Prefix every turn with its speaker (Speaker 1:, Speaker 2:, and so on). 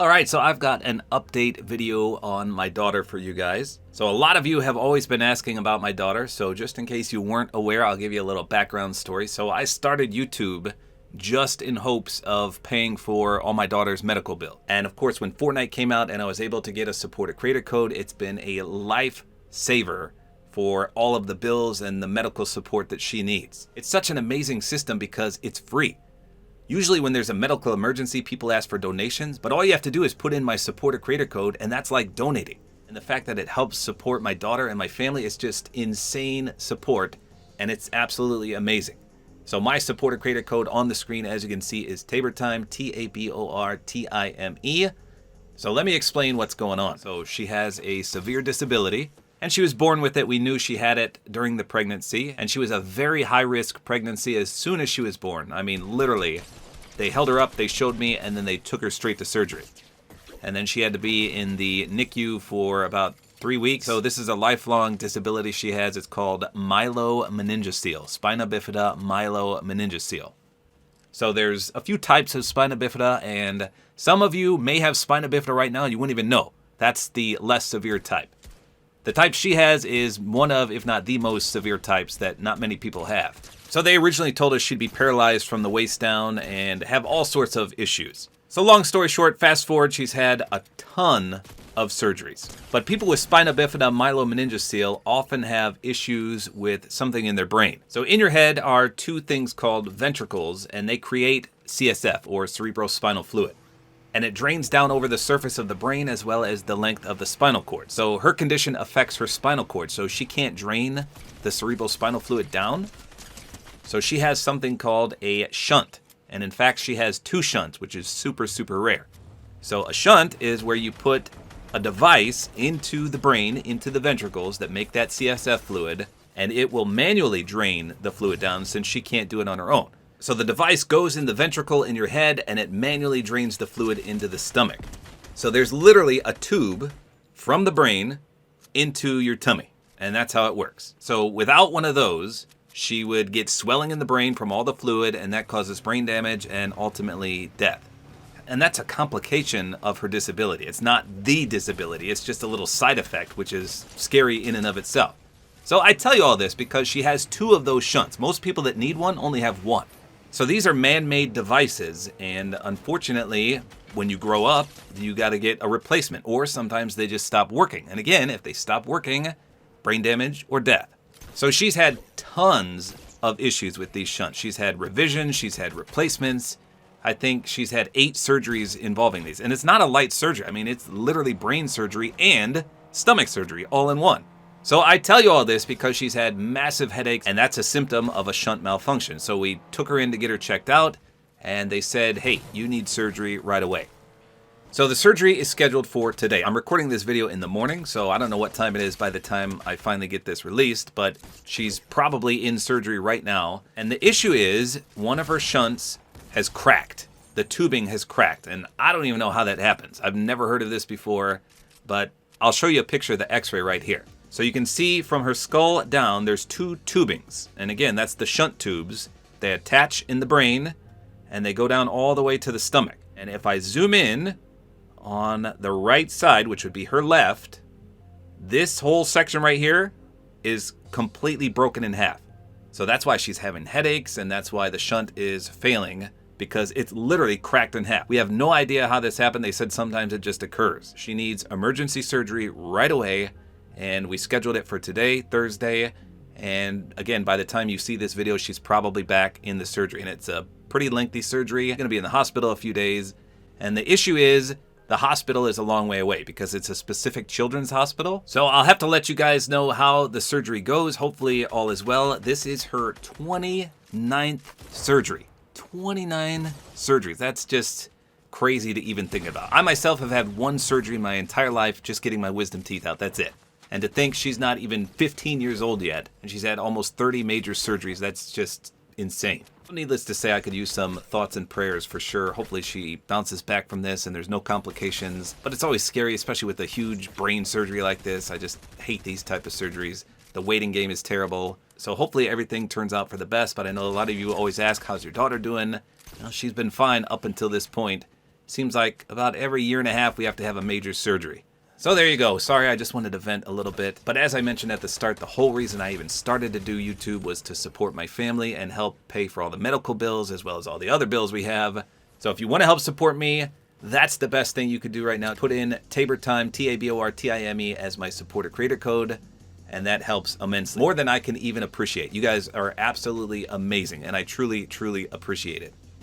Speaker 1: Alright, so I've got an update video on my daughter for you guys. So a lot of you have always been asking about my daughter, so just in case you weren't aware, I'll give you a little background story. So I started YouTube just in hopes of paying for all my daughter's medical bill. And of course, when Fortnite came out and I was able to get a Support-A-Creator Code, it's been a lifesaver for all of the bills and the medical support that she needs. It's such an amazing system because it's free. Usually when there's a medical emergency, people ask for donations, but all you have to do is put in my Support-A-Creator Code, and that's like donating. And the fact that it helps support my daughter and my family is just insane support, and it's absolutely amazing. So my Support-A-Creator Code on the screen, as you can see, is tabortime, Tabortime. So let me explain what's going on. So she has a severe disability, and she was born with it. We knew she had it during the pregnancy, and she was a very high-risk pregnancy as soon as she was born. I mean, literally, they held her up, they showed me, and then they took her straight to surgery. And then she had to be in the NICU for about 3 weeks. So this is a lifelong disability she has. It's called myelomeningocele, spina bifida myelomeningocele. So there's a few types of spina bifida, and some of you may have spina bifida right now and you wouldn't even know. That's the less severe type. The type she has is one of, if not the most severe types that not many people have. So they originally told us she'd be paralyzed from the waist down and have all sorts of issues. So long story short, fast forward, she's had a ton of surgeries. But people with spina bifida myelomeningocele often have issues with something in their brain. So in your head are two things called ventricles, and they create CSF, or cerebrospinal fluid. And it drains down over the surface of the brain as well as the length of the spinal cord. So her condition affects her spinal cord, so she can't drain the cerebrospinal fluid down. So she has something called a shunt. And in fact, she has two shunts, which is super, super rare. So a shunt is where you put a device into the brain, into the ventricles that make that CSF fluid, and it will manually drain the fluid down since she can't do it on her own. So the device goes in the ventricle in your head and it manually drains the fluid into the stomach. So there's literally a tube from the brain into your tummy, and that's how it works. So without one of those, she would get swelling in the brain from all the fluid, and that causes brain damage and ultimately death. And that's a complication of her disability. It's not the disability, it's just a little side effect, which is scary in and of itself. So I tell you all this because she has two of those shunts. Most people that need one only have one. So these are man-made devices, and unfortunately, when you grow up, you got to get a replacement, or sometimes they just stop working. And again, if they stop working, brain damage or death. So she's had tons of issues with these shunts. She's had revisions, she's had replacements. I think she's had 8 surgeries involving these. And it's not a light surgery. I mean, it's literally brain surgery and stomach surgery all in one. So I tell you all this because she's had massive headaches, and that's a symptom of a shunt malfunction. So we took her in to get her checked out, and they said, hey, you need surgery right away. So the surgery is scheduled for today. I'm recording this video in the morning, so I don't know what time it is by the time I finally get this released, but she's probably in surgery right now. And the issue is one of her shunts has cracked. The tubing has cracked, and I don't even know how that happens. I've never heard of this before, but I'll show you a picture of the x-ray right here. So you can see from her skull down, there's 2 tubings. And again, that's the shunt tubes. They attach in the brain, and they go down all the way to the stomach. And if I zoom in on the right side, which would be her left, this whole section right here is completely broken in half. So that's why she's having headaches, and that's why the shunt is failing, because it's literally cracked in half. We have no idea how this happened. They said sometimes it just occurs. She needs emergency surgery right away, and we scheduled it for today, Thursday. And again, by the time you see this video, she's probably back in the surgery, and it's a pretty lengthy surgery. Going to be in the hospital a few days. And the issue is the hospital is a long way away because it's a specific children's hospital. So I'll have to let you guys know how the surgery goes. Hopefully all is well. This is her 29th surgery. 29 surgeries. That's just crazy to even think about. I myself have had 1 surgery in my entire life, just getting my wisdom teeth out. That's it. And to think she's not even 15 years old yet, and she's had almost 30 major surgeries, that's just insane. Needless to say, I could use some thoughts and prayers for sure. Hopefully she bounces back from this and there's no complications. But it's always scary, especially with a huge brain surgery like this. I just hate these type of surgeries. The waiting game is terrible. So hopefully everything turns out for the best. But I know a lot of you always ask, how's your daughter doing? Well, she's been fine up until this point. Seems like about every year and a half we have to have a major surgery. So there you go. Sorry, I just wanted to vent a little bit. But as I mentioned at the start, the whole reason I even started to do YouTube was to support my family and help pay for all the medical bills as well as all the other bills we have. So if you want to help support me, that's the best thing you could do right now. Put in tabortime, TABORTIME as my Support-A-Creator code, and that helps immensely. More than I can even appreciate. You guys are absolutely amazing, and I truly, truly appreciate it.